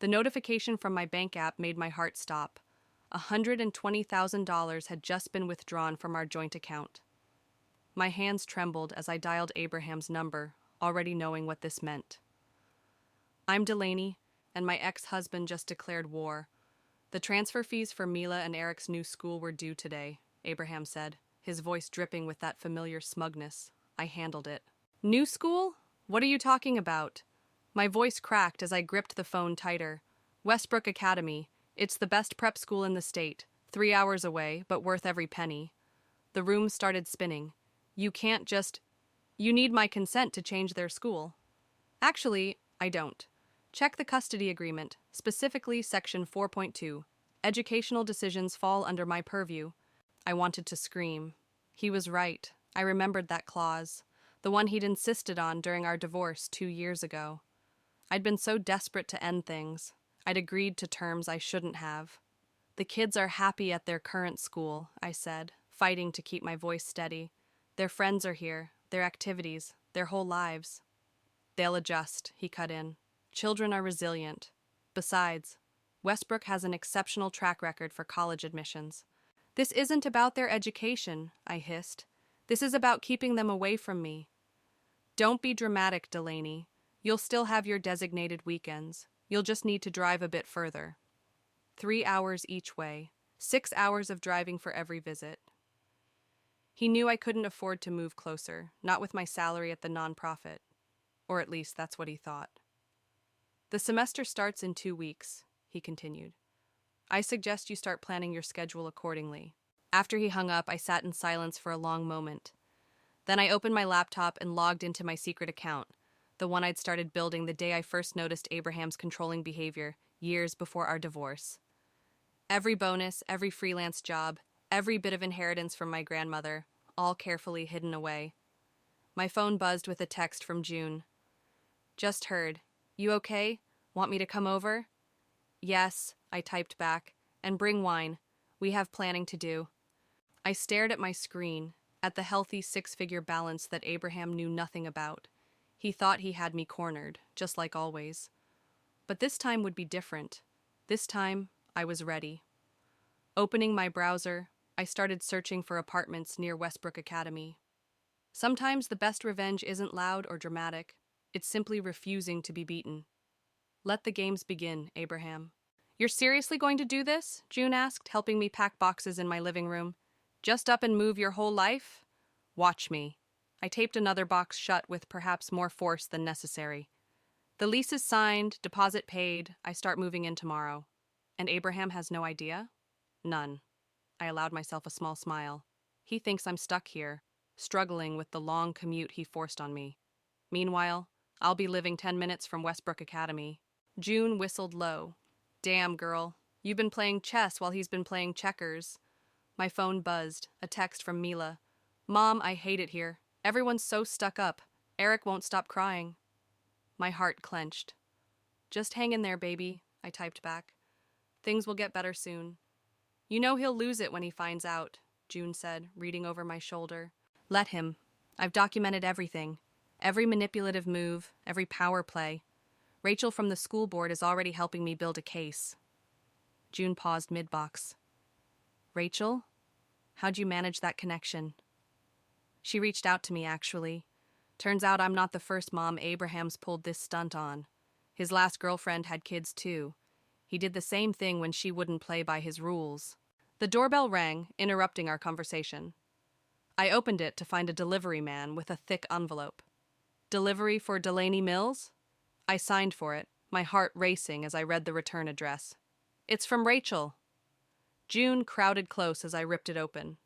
The notification from my bank app made my heart stop. $120,000 had just been withdrawn from our joint account. My hands trembled as I dialed Abraham's number, already knowing what this meant. I'm Delaney, and my ex-husband just declared war. The transfer fees for Mila and Eric's new school were due today, Abraham said, his voice dripping with that familiar smugness. I handled it. New school? What are you talking about? My voice cracked as I gripped the phone tighter. Westbrook Academy. It's the best prep school in the state. 3 hours away, but worth every penny. The room started spinning. You can't just... You need my consent to change their school. Actually, I don't. Check the custody agreement, specifically Section 4.2. Educational decisions fall under my purview. I wanted to scream. He was right. I remembered that clause, the one he'd insisted on during our divorce 2 years ago. I'd been so desperate to end things. I'd agreed to terms I shouldn't have. The kids are happy at their current school, I said, fighting to keep my voice steady. Their friends are here, their activities, their whole lives. They'll adjust, he cut in. Children are resilient. Besides, Westbrook has an exceptional track record for college admissions. This isn't about their education, I hissed. This is about keeping them away from me. Don't be dramatic, Delaney. You'll still have your designated weekends. You'll just need to drive a bit further. 3 hours each way, 6 hours of driving for every visit. He knew I couldn't afford to move closer, not with my salary at the nonprofit. Or at least that's what he thought. The semester starts in 2 weeks, he continued. I suggest you start planning your schedule accordingly. After he hung up, I sat in silence for a long moment. Then I opened my laptop and logged into my secret account, the one I'd started building the day I first noticed Abraham's controlling behavior, years before our divorce. Every bonus, every freelance job, every bit of inheritance from my grandmother, all carefully hidden away. My phone buzzed with a text from June. Just heard. You okay? Want me to come over? Yes, I typed back. And bring wine. We have planning to do. I stared at my screen, at the healthy 6-figure balance that Abraham knew nothing about. He thought he had me cornered, just like always. But this time would be different. This time, I was ready. Opening my browser, I started searching for apartments near Westbrook Academy. Sometimes the best revenge isn't loud or dramatic. It's simply refusing to be beaten. Let the games begin, Abraham. You're seriously going to do this? June asked, helping me pack boxes in my living room. Just up and move your whole life? Watch me. I taped another box shut with perhaps more force than necessary. The lease is signed, deposit paid, I start moving in tomorrow. And Abraham has no idea? None. I allowed myself a small smile. He thinks I'm stuck here, struggling with the long commute he forced on me. Meanwhile, I'll be living 10 minutes from Westbrook Academy. June whistled low. Damn, girl. You've been playing chess while he's been playing checkers. My phone buzzed, a text from Mila. Mom, I hate it here. Everyone's so stuck up. Eric won't stop crying. My heart clenched. Just hang in there, baby, I typed back. Things will get better soon. You know he'll lose it when he finds out, June said, reading over my shoulder. Let him. I've documented everything. Every manipulative move, every power play. Rachel from the school board is already helping me build a case. June paused mid-box. Rachel? How'd you manage that connection? She reached out to me, actually. Turns out I'm not the first mom Abraham's pulled this stunt on. His last girlfriend had kids, too. He did the same thing when she wouldn't play by his rules. The doorbell rang, interrupting our conversation. I opened it to find a delivery man with a thick envelope. Delivery for Delaney Mills? I signed for it, my heart racing as I read the return address. It's from Rachel. June crowded close as I ripped it open.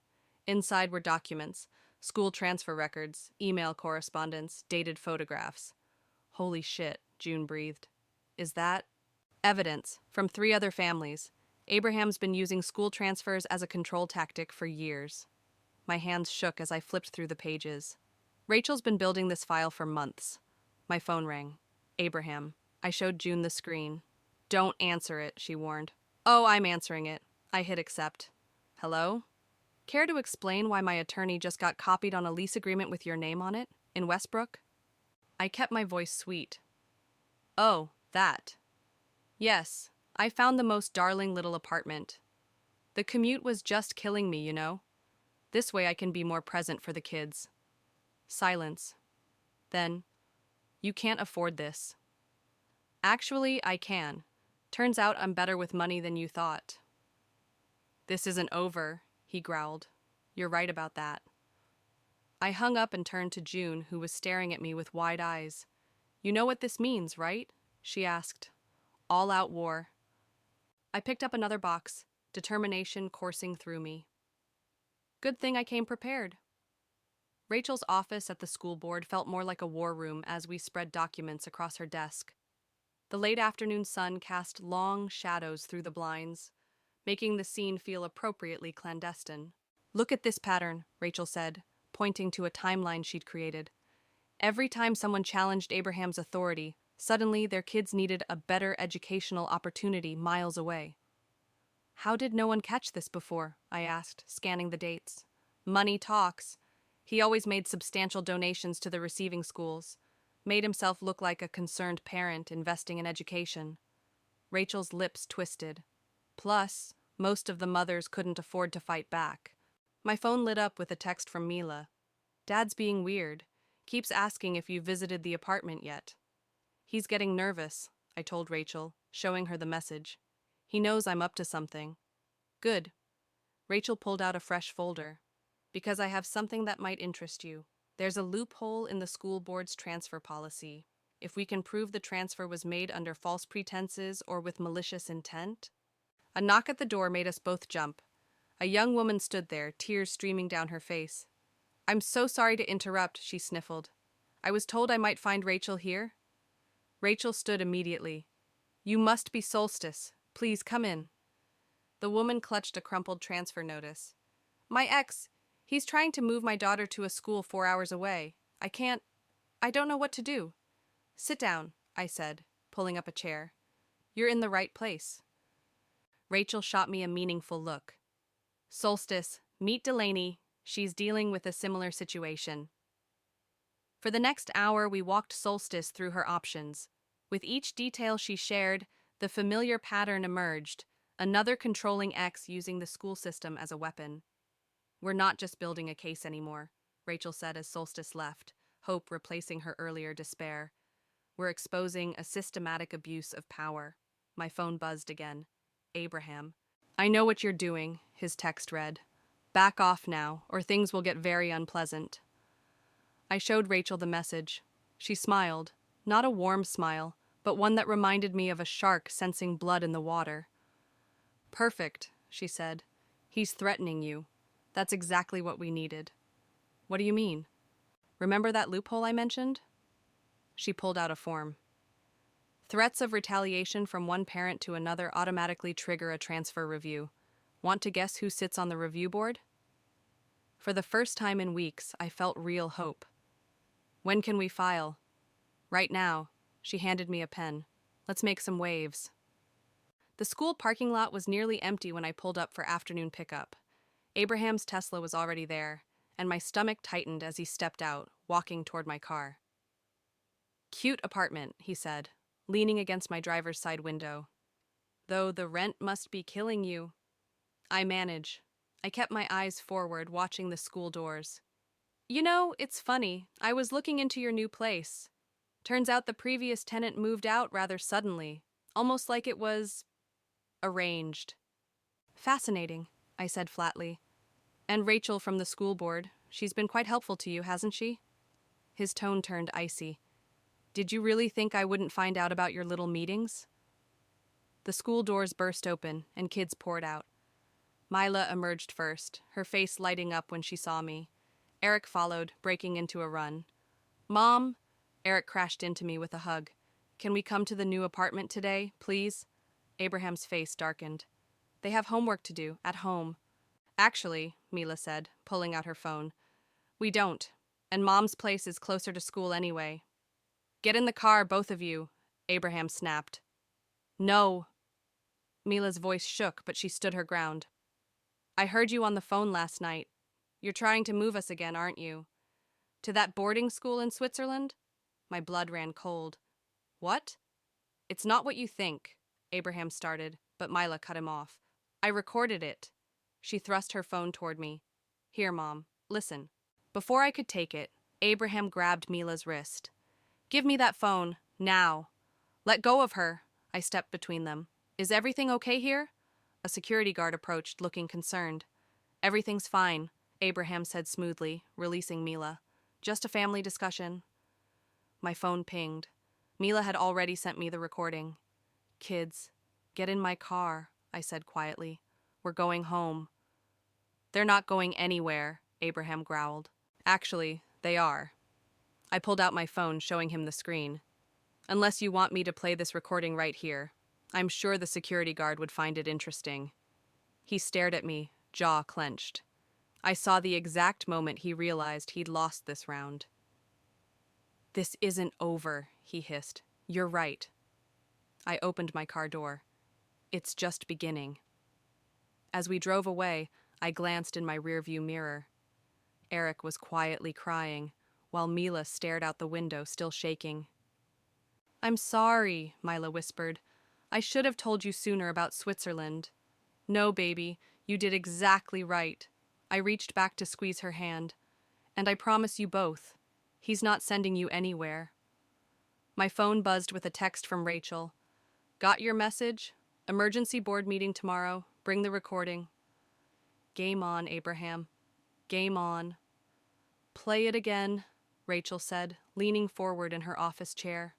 Inside were documents, school transfer records, email correspondence, dated photographs. Holy shit, June breathed. Is that? Evidence from 3 other families. Abraham's been using school transfers as a control tactic for years. My hands shook as I flipped through the pages. Rachel's been building this file for months. My phone rang. Abraham. I showed June the screen. Don't answer it, she warned. Oh, I'm answering it. I hit accept. Hello? Care to explain why my attorney just got copied on a lease agreement with your name on it, in Westbrook? I kept my voice sweet. Oh, that. Yes, I found the most darling little apartment. The commute was just killing me, you know? This way I can be more present for the kids. Silence. Then, you can't afford this. Actually, I can. Turns out I'm better with money than you thought. This isn't over, he growled. You're right about that. I hung up and turned to June, who was staring at me with wide eyes. You know what this means, right? She asked. All-out war. I picked up another box, determination coursing through me. Good thing I came prepared. Rachel's office at the school board felt more like a war room as we spread documents across her desk. The late afternoon sun cast long shadows through the blinds, making the scene feel appropriately clandestine. Look at this pattern, Rachel said, pointing to a timeline she'd created. Every time someone challenged Abraham's authority, suddenly their kids needed a better educational opportunity miles away. How did no one catch this before? I asked, scanning the dates. Money talks. He always made substantial donations to the receiving schools, made himself look like a concerned parent investing in education. Rachel's lips twisted. Plus, most of the mothers couldn't afford to fight back. My phone lit up with a text from Mila. Dad's being weird. Keeps asking if you visited the apartment yet. He's getting nervous, I told Rachel, showing her the message. He knows I'm up to something. Good. Rachel pulled out a fresh folder. Because I have something that might interest you. There's a loophole in the school board's transfer policy. If we can prove the transfer was made under false pretenses or with malicious intent. A knock at the door made us both jump. A young woman stood there, tears streaming down her face. I'm so sorry to interrupt, she sniffled. I was told I might find Rachel here. Rachel stood immediately. You must be Solstice. Please come in. The woman clutched a crumpled transfer notice. My ex, he's trying to move my daughter to a school 4 hours away. I don't know what to do. Sit down, I said, pulling up a chair. You're in the right place. Rachel shot me a meaningful look. Solstice, meet Delaney. She's dealing with a similar situation. For the next hour, we walked Solstice through her options. With each detail she shared, the familiar pattern emerged, another controlling ex using the school system as a weapon. We're not just building a case anymore, Rachel said as Solstice left, hope replacing her earlier despair. We're exposing a systematic abuse of power. My phone buzzed again. Abraham. I know what you're doing, his text read. Back off now, or things will get very unpleasant. I showed Rachel the message. She smiled, not a warm smile, but one that reminded me of a shark sensing blood in the water. Perfect, she said. He's threatening you. That's exactly what we needed. What do you mean? Remember that loophole I mentioned? She pulled out a form. Threats of retaliation from one parent to another automatically trigger a transfer review. Want to guess who sits on the review board? For the first time in weeks, I felt real hope. When can we file? Right now. She handed me a pen. Let's make some waves. The school parking lot was nearly empty when I pulled up for afternoon pickup. Abraham's Tesla was already there, and my stomach tightened as he stepped out, walking toward my car. Cute apartment, he said, leaning against my driver's side window. Though the rent must be killing you. I manage. I kept my eyes forward, watching the school doors. You know, it's funny. I was looking into your new place. Turns out the previous tenant moved out rather suddenly, almost like it was arranged. Fascinating, I said flatly. And Rachel from the school board, she's been quite helpful to you, hasn't she? His tone turned icy. Did you really think I wouldn't find out about your little meetings? The school doors burst open, and kids poured out. Mila emerged first, her face lighting up when she saw me. Eric followed, breaking into a run. Mom! Eric crashed into me with a hug. Can we come to the new apartment today, please? Abraham's face darkened. They have homework to do, at home. Actually, Mila said, pulling out her phone. We don't, and Mom's place is closer to school anyway. Get in the car, both of you, Abraham snapped. No. Mila's voice shook, but she stood her ground. I heard you on the phone last night. You're trying to move us again, aren't you? To that boarding school in Switzerland? My blood ran cold. What? It's not what you think. Abraham started, but Mila cut him off. I recorded it. She thrust her phone toward me. Here, Mom, listen. Before I could take it, Abraham grabbed Mila's wrist. Give me that phone, now. Let go of her. I stepped between them. Is everything okay here? A security guard approached, looking concerned. Everything's fine, Abraham said smoothly, releasing Mila. Just a family discussion. My phone pinged. Mila had already sent me the recording. Kids, get in my car, I said quietly. We're going home. They're not going anywhere, Abraham growled. Actually, they are. I pulled out my phone, showing him the screen. Unless you want me to play this recording right here. I'm sure the security guard would find it interesting. He stared at me, jaw clenched. I saw the exact moment he realized he'd lost this round. This isn't over, he hissed. You're right. I opened my car door. It's just beginning. As we drove away, I glanced in my rearview mirror. Eric was quietly crying, while Mila stared out the window, still shaking. I'm sorry, Mila whispered. I should have told you sooner about Switzerland. No, baby, you did exactly right. I reached back to squeeze her hand. And I promise you both, he's not sending you anywhere. My phone buzzed with a text from Rachel. Got your message? Emergency board meeting tomorrow. Bring the recording. Game on, Abraham. Game on. Play it again, Rachel said, leaning forward in her office chair.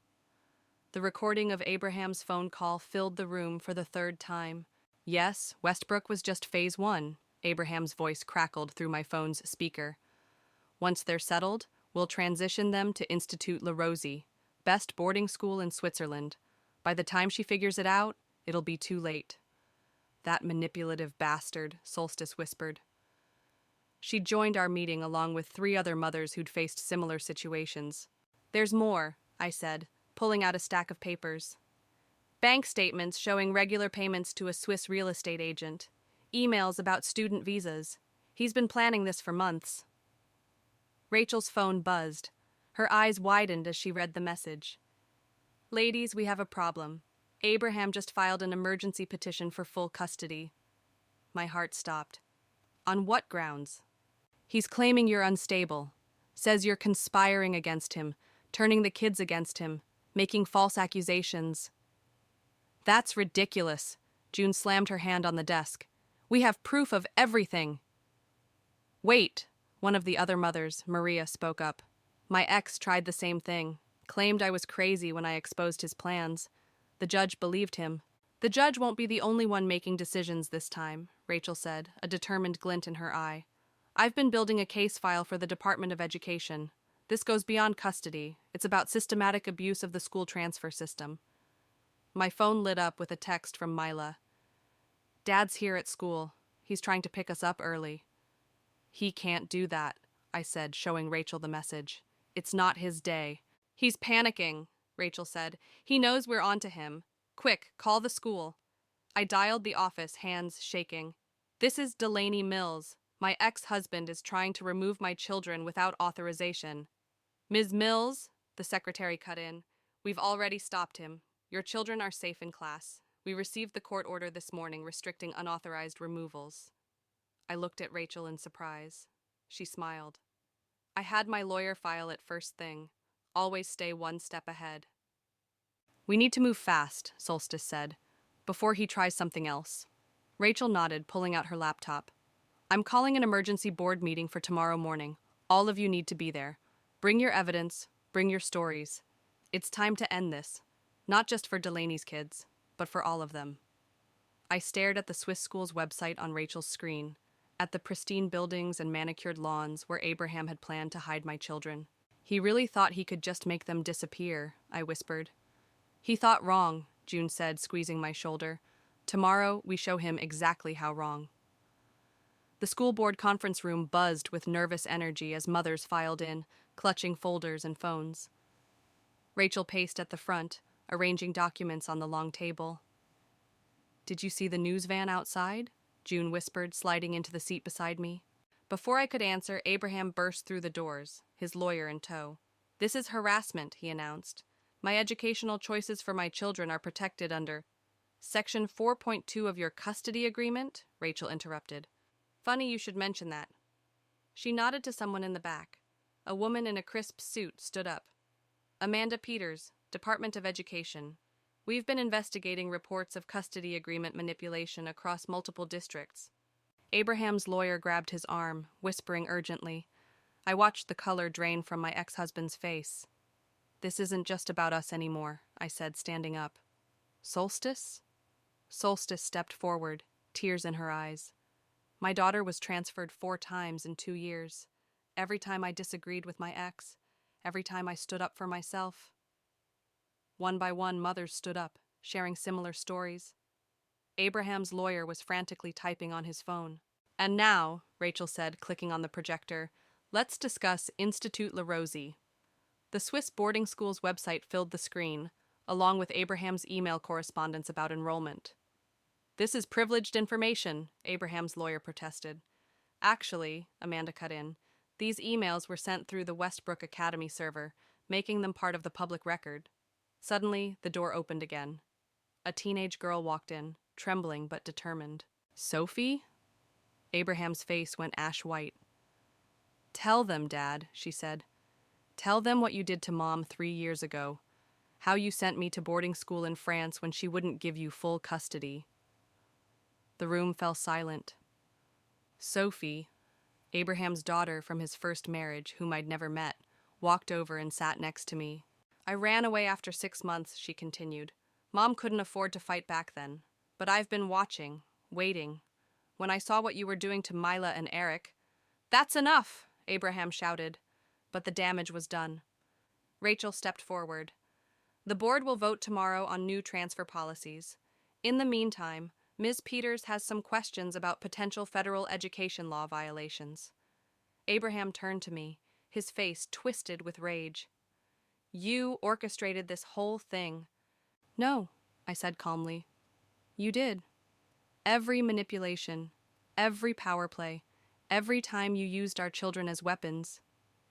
The recording of Abraham's phone call filled the room for the third time. Yes, Westbrook was just phase 1, Abraham's voice crackled through my phone's speaker. Once they're settled, we'll transition them to Institut La Rosie, best boarding school in Switzerland. By the time she figures it out, it'll be too late. That manipulative bastard, Solstice whispered. She joined our meeting along with 3 other mothers who'd faced similar situations. There's more, I said, pulling out a stack of papers. Bank statements showing regular payments to a Swiss real estate agent. Emails about student visas. He's been planning this for months. Rachel's phone buzzed. Her eyes widened as she read the message. Ladies, we have a problem. Abraham just filed an emergency petition for full custody. My heart stopped. On what grounds? He's claiming you're unstable. Says you're conspiring against him, turning the kids against him, making false accusations. That's ridiculous. June slammed her hand on the desk. We have proof of everything. Wait, one of the other mothers, Maria, spoke up. My ex tried the same thing, claimed I was crazy when I exposed his plans. The judge believed him. The judge won't be the only one making decisions this time, Rachel said, a determined glint in her eye. I've been building a case file for the Department of Education. This goes beyond custody. It's about systematic abuse of the school transfer system. My phone lit up with a text from Mila. Dad's here at school. He's trying to pick us up early. He can't do that, I said, showing Rachel the message. It's not his day. He's panicking, Rachel said. He knows we're onto him. Quick, call the school. I dialed the office, hands shaking. This is Delaney Mills. My ex-husband is trying to remove my children without authorization. Ms. Mills, the secretary cut in. We've already stopped him. Your children are safe in class. We received the court order this morning restricting unauthorized removals. I looked at Rachel in surprise. She smiled. I had my lawyer file it first thing. Always stay one step ahead. We need to move fast, Solstice said, before he tries something else. Rachel nodded, pulling out her laptop. I'm calling an emergency board meeting for tomorrow morning. All of you need to be there. Bring your evidence, bring your stories. It's time to end this. Not just for Delaney's kids, but for all of them. I stared at the Swiss school's website on Rachel's screen, at the pristine buildings and manicured lawns where Abraham had planned to hide my children. He really thought he could just make them disappear, I whispered. He thought wrong, June said, squeezing my shoulder. Tomorrow, we show him exactly how wrong. The school board conference room buzzed with nervous energy as mothers filed in, clutching folders and phones. Rachel paced at the front, arranging documents on the long table. Did you see the news van outside? June whispered, sliding into the seat beside me. Before I could answer, Abraham burst through the doors, his lawyer in tow. This is harassment, he announced. My educational choices for my children are protected under... Section 4.2 of your custody agreement? Rachel interrupted. Funny you should mention that. She nodded to someone in the back. A woman in a crisp suit stood up. Amanda Peters, Department of Education. We've been investigating reports of custody agreement manipulation across multiple districts. Abraham's lawyer grabbed his arm, whispering urgently. I watched the color drain from my ex-husband's face. This isn't just about us anymore, I said, standing up. Solstice? Solstice stepped forward, tears in her eyes. My daughter was transferred 4 times in 2 years. Every time I disagreed with my ex, every time I stood up for myself. One by one, mothers stood up, sharing similar stories. Abraham's lawyer was frantically typing on his phone. And now, Rachel said, clicking on the projector, let's discuss Institut La Rosie. The Swiss boarding school's website filled the screen, along with Abraham's email correspondence about enrollment. This is privileged information, Abraham's lawyer protested. Actually, Amanda cut in, these emails were sent through the Westbrook Academy server, making them part of the public record. Suddenly, the door opened again. A teenage girl walked in, trembling but determined. Sophie? Abraham's face went ash white. Tell them, Dad, she said. Tell them what you did to Mom 3 years ago. How you sent me to boarding school in France when she wouldn't give you full custody. The room fell silent. Sophie, Abraham's daughter from his first marriage, whom I'd never met, walked over and sat next to me. I ran away after 6 months, she continued. Mom couldn't afford to fight back then. But I've been watching, waiting. When I saw what you were doing to Mila and Eric, that's enough, Abraham shouted. But the damage was done. Rachel stepped forward. The board will vote tomorrow on new transfer policies. In the meantime, Ms. Peters has some questions about potential federal education law violations. Abraham turned to me, his face twisted with rage. You orchestrated this whole thing. No, I said calmly. You did. Every manipulation, every power play, every time you used our children as weapons,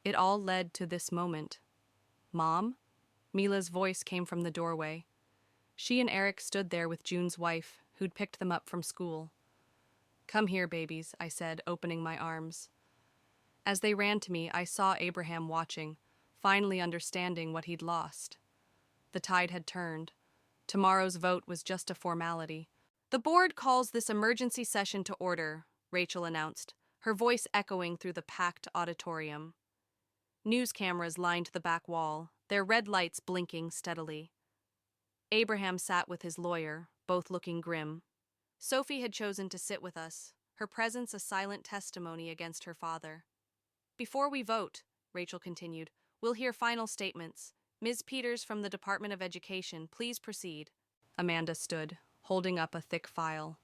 it all led to this moment. Mom? Mila's voice came from the doorway. She and Eric stood there with June's wife, who'd picked them up from school. Come here, babies, I said, opening my arms. As they ran to me, I saw Abraham watching, finally understanding what he'd lost. The tide had turned. Tomorrow's vote was just a formality. The board calls this emergency session to order, Rachel announced, her voice echoing through the packed auditorium. News cameras lined the back wall, their red lights blinking steadily. Abraham sat with his lawyer, both looking grim. Sophie had chosen to sit with us, her presence a silent testimony against her father. Before we vote, Rachel continued, we'll hear final statements. Ms. Peters from the Department of Education, please proceed. Amanda stood, holding up a thick file.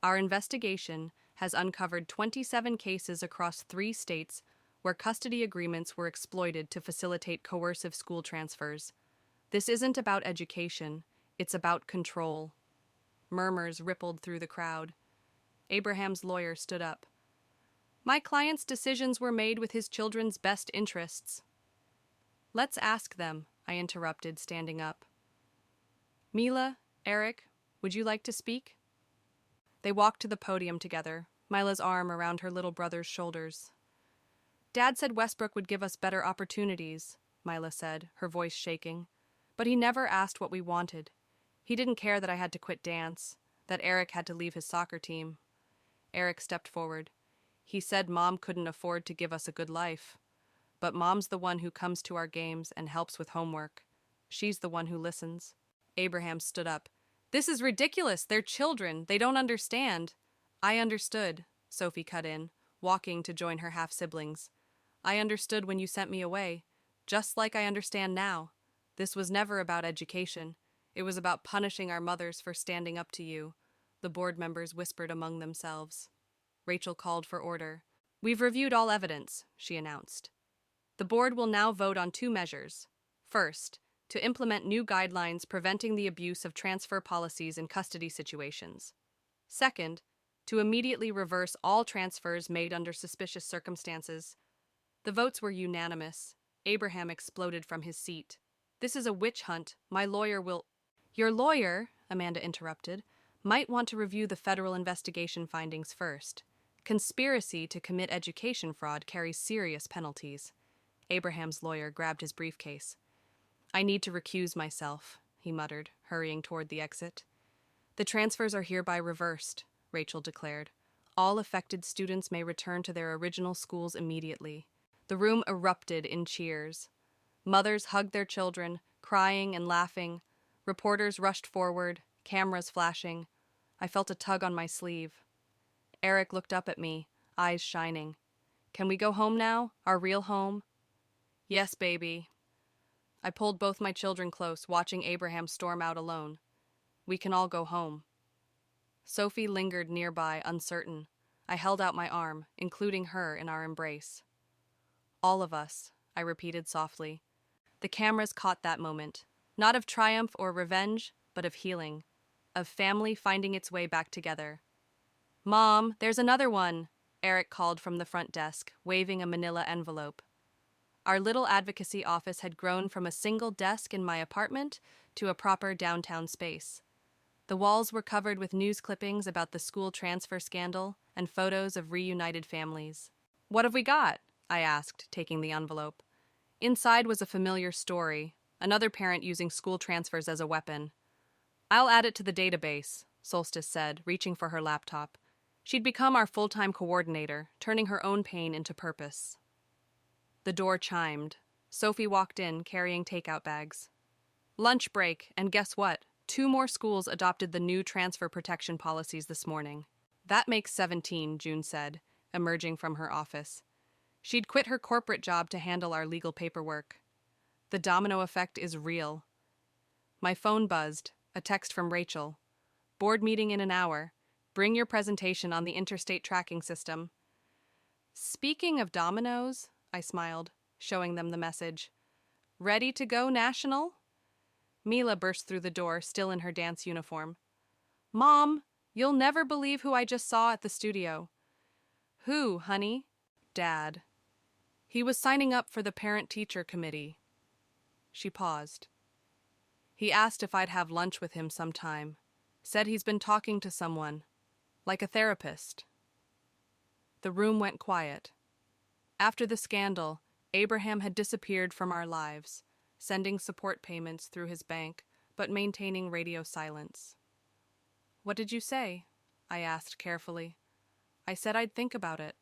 Our investigation has uncovered 27 cases across 3 states where custody agreements were exploited to facilitate coercive school transfers. This isn't about education, it's about control. Murmurs rippled through the crowd. Abraham's lawyer stood up. My client's decisions were made with his children's best interests. Let's ask them, I interrupted, standing up. Mila, Eric, would you like to speak? They walked to the podium together, Mila's arm around her little brother's shoulders. Dad said Westbrook would give us better opportunities, Mila said, her voice shaking. But he never asked what we wanted. He didn't care that I had to quit dance, that Eric had to leave his soccer team. Eric stepped forward. He said Mom couldn't afford to give us a good life. But Mom's the one who comes to our games and helps with homework. She's the one who listens. Abraham stood up. This is ridiculous. They're children. They don't understand. I understood, Sophie cut in, walking to join her half-siblings. I understood when you sent me away, just like I understand now. This was never about education. It was about punishing our mothers for standing up to you, the board members whispered among themselves. Rachel called for order. We've reviewed all evidence, she announced. The board will now vote on 2 measures. First, to implement new guidelines preventing the abuse of transfer policies in custody situations. Second, to immediately reverse all transfers made under suspicious circumstances. The votes were unanimous. Abraham exploded from his seat. This is a witch hunt. My lawyer will... Your lawyer, Amanda interrupted, might want to review the federal investigation findings first. Conspiracy to commit education fraud carries serious penalties. Abraham's lawyer grabbed his briefcase. I need to recuse myself, he muttered, hurrying toward the exit. The transfers are hereby reversed, Rachel declared. All affected students may return to their original schools immediately. The room erupted in cheers. Mothers hugged their children, crying and laughing. Reporters rushed forward, cameras flashing. I felt a tug on my sleeve. Eric looked up at me, eyes shining. Can we go home now? Our real home? Yes, baby. I pulled both my children close, watching Abraham storm out alone. We can all go home. Sophie lingered nearby, uncertain. I held out my arm, including her in our embrace. All of us, I repeated softly. The cameras caught that moment, not of triumph or revenge, but of healing, of family finding its way back together. Mom, there's another one, Eric called from the front desk, waving a manila envelope. Our little advocacy office had grown from a single desk in my apartment to a proper downtown space. The walls were covered with news clippings about the school transfer scandal and photos of reunited families. What have we got? I asked, taking the envelope. Inside was a familiar story, another parent using school transfers as a weapon. I'll add it to the database, Solstice said, reaching for her laptop. She'd become our full-time coordinator, turning her own pain into purpose. The door chimed. Sophie walked in, carrying takeout bags. Lunch break, and guess what? 2 more schools adopted the new transfer protection policies this morning. That makes 17, June said, emerging from her office. She'd quit her corporate job to handle our legal paperwork. The domino effect is real. My phone buzzed, a text from Rachel. Board meeting in an hour. Bring your presentation on the interstate tracking system. Speaking of dominoes, I smiled, showing them the message. Ready to go national? Mila burst through the door, still in her dance uniform. Mom, you'll never believe who I just saw at the studio. Who, honey? Dad. He was signing up for the parent-teacher committee. She paused. He asked if I'd have lunch with him sometime. Said he's been talking to someone, like a therapist. The room went quiet. After the scandal, Abraham had disappeared from our lives, sending support payments through his bank, but maintaining radio silence. What did you say? I asked carefully. I said I'd think about it.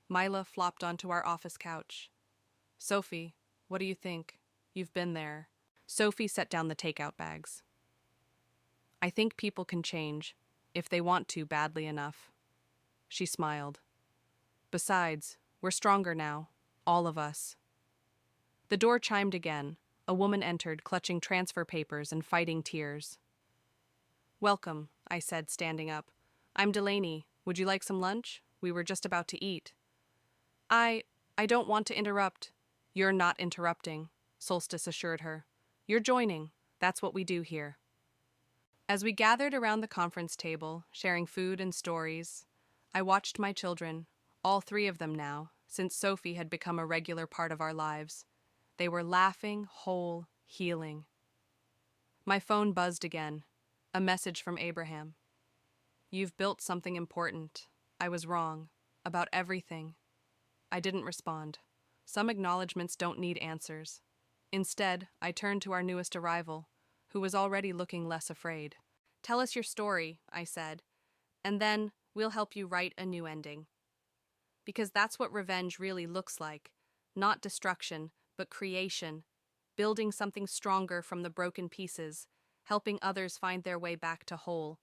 Mila flopped onto our office couch. Sophie, what do you think? You've been there. Sophie set down the takeout bags. I think people can change, if they want to badly enough. She smiled. Besides, we're stronger now, all of us. The door chimed again. A woman entered, clutching transfer papers and fighting tears. Welcome, I said, standing up. I'm Delaney. Would you like some lunch? We were just about to eat. I don't want to interrupt. You're not interrupting, Solstice assured her. You're joining. That's what we do here. As we gathered around the conference table, sharing food and stories, I watched my children, all 3 of them now, since Sophie had become a regular part of our lives. They were laughing, whole, healing. My phone buzzed again. A message from Abraham. You've built something important. I was wrong. About everything. I didn't respond. Some acknowledgments don't need answers. Instead, I turned to our newest arrival, who was already looking less afraid. Tell us your story, I said, and then we'll help you write a new ending. Because that's what revenge really looks like. Not destruction, but creation. Building something stronger from the broken pieces, helping others find their way back to whole.